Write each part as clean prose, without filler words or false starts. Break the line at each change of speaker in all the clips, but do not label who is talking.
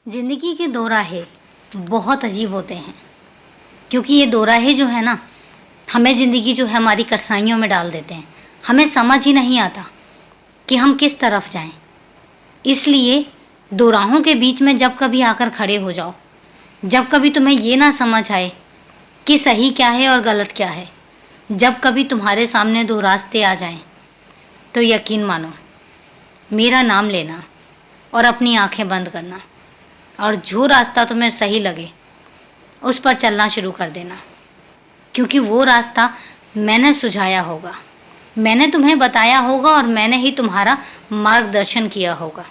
ज़िंदगी के दो राहे बहुत अजीब होते हैं, क्योंकि ये दो राहे जो है ना, हमें ज़िंदगी जो है हमारी कठिनाइयों में डाल देते हैं। हमें समझ ही नहीं आता कि हम किस तरफ जाएं। इसलिए दो राहों के बीच में जब कभी आकर खड़े हो जाओ, जब कभी तुम्हें ये ना समझ आए कि सही क्या है और गलत क्या है, जब कभी तुम्हारे सामने दो रास्ते आ जाएं, तो यकीन मानो, मेरा नाम लेना और अपनी आंखें बंद करना और जो रास्ता तुम्हें सही लगे उस पर चलना शुरू कर देना, क्योंकि वो रास्ता मैंने सुझाया होगा, मैंने तुम्हें बताया होगा और मैंने ही तुम्हारा मार्गदर्शन किया होगा।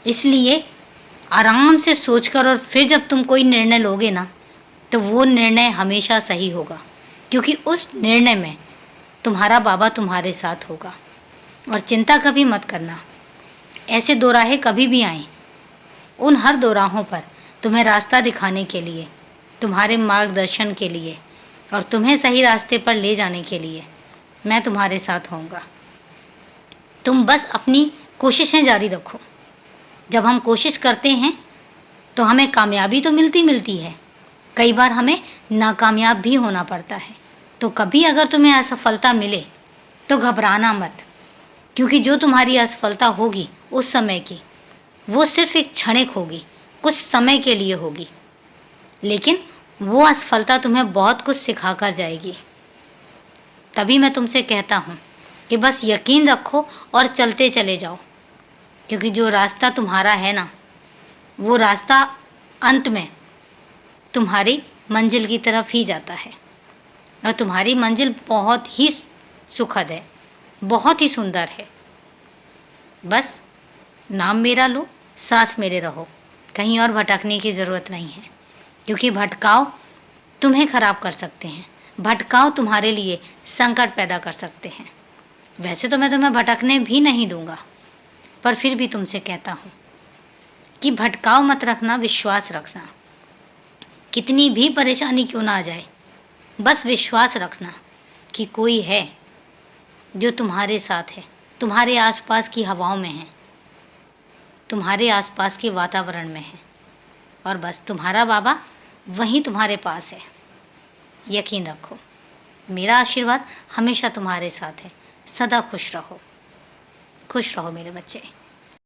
इसलिए आराम से सोचकर और फिर जब तुम कोई निर्णय लोगे ना, तो वो निर्णय हमेशा सही होगा, क्योंकि उस निर्णय में तुम्हारा बाबा तुम्हारे साथ होगा। और चिंता कभी मत करना, ऐसे दो राहें कभी भी आएं, उन हर दो राहों पर तुम्हें रास्ता दिखाने के लिए, तुम्हारे मार्गदर्शन के लिए और तुम्हें सही रास्ते पर ले जाने के लिए मैं तुम्हारे साथ होऊंगा। तुम बस अपनी कोशिशें जारी रखो। जब हम कोशिश करते हैं तो हमें कामयाबी तो मिलती है, कई बार हमें नाकामयाब भी होना पड़ता है। तो कभी अगर तुम्हें असफलता मिले तो घबराना मत, क्योंकि जो तुम्हारी असफलता होगी उस समय की, वो सिर्फ एक क्षणिक होगी, कुछ समय के लिए होगी, लेकिन वो असफलता तुम्हें बहुत कुछ सिखा कर जाएगी। तभी मैं तुमसे कहता हूँ कि बस यकीन रखो और चलते चले जाओ, क्योंकि जो रास्ता तुम्हारा है ना, वो रास्ता अंत में तुम्हारी मंजिल की तरफ ही जाता है। और तुम्हारी मंजिल बहुत ही सुखद है, बहुत ही सुंदर है। बस नाम मेरा लो, साथ मेरे रहो, कहीं और भटकने की ज़रूरत नहीं है, क्योंकि भटकाव तुम्हें ख़राब कर सकते हैं, भटकाव तुम्हारे लिए संकट पैदा कर सकते हैं। वैसे तो मैं तुम्हें भटकने भी नहीं दूंगा, पर फिर भी तुमसे कहता हूँ कि भटकाव मत रखना, विश्वास रखना। कितनी भी परेशानी क्यों ना आ जाए, बस विश्वास रखना कि कोई है जो तुम्हारे साथ है, तुम्हारे आसपास की हवाओं में है, तुम्हारे आसपास के वातावरण में है, और बस तुम्हारा बाबा वहीं तुम्हारे पास है। यकीन रखो, मेरा आशीर्वाद हमेशा तुम्हारे साथ है। सदा खुश रहो मेरे बच्चे।